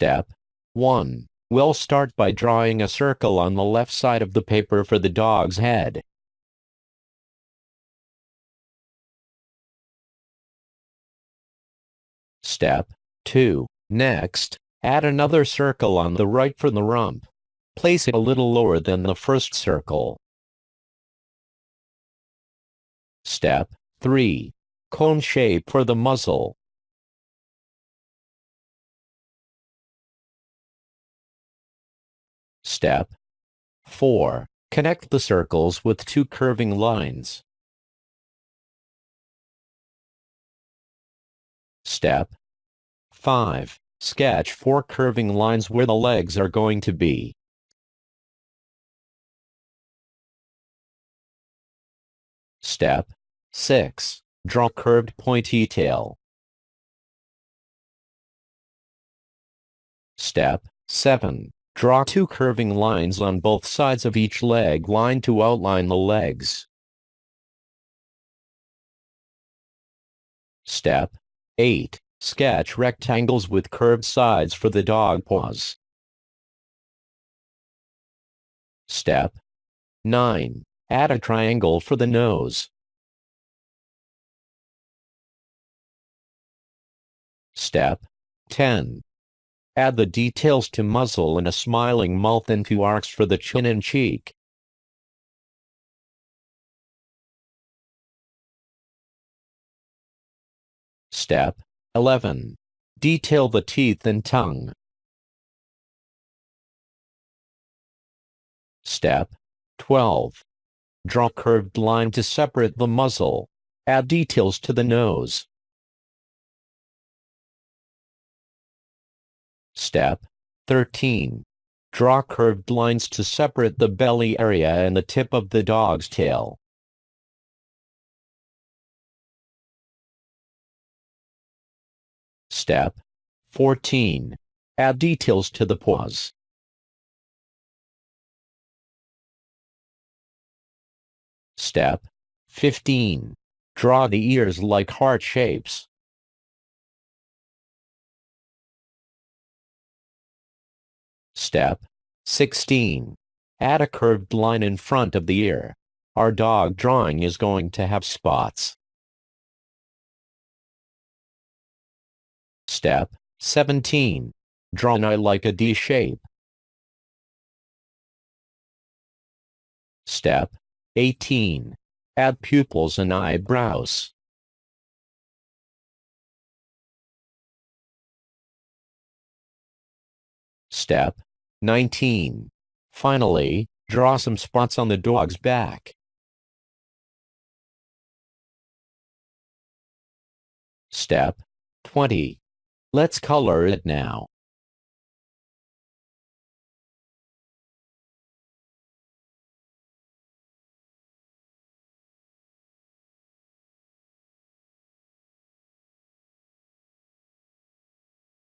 Step 1. We'll start by drawing a circle on the left side of the paper for the dog's head. Step 2. Next, add another circle on the right for the rump. Place it a little lower than the first circle. Step 3. Cone shape for the muzzle. Step 4. Connect the circles with two curving lines. Step 5. Sketch four curving lines where the legs are going to be. Step 6. Draw curved pointy tail. Step 7. Draw two curving lines on both sides of each leg line to outline the legs. Step 8. Sketch rectangles with curved sides for the dog paws. Step 9. Add a triangle for the nose. Step 10. Add the details to muzzle and a smiling mouth and two arcs for the chin and cheek. Step 11. Detail the teeth and tongue. Step 12. Draw curved line to separate the muzzle. Add details to the nose. Step 13. Draw curved lines to separate the belly area and the tip of the dog's tail. Step 14. Add details to the paws. Step 15. Draw the ears like heart shapes. Step 16. Add a curved line in front of the ear. Our dog drawing is going to have spots. Step 17. Draw an eye like a D shape. Step 18. Add pupils and eyebrows. Step 19. Finally, draw some spots on the dog's back. Step 20. Let's color it now.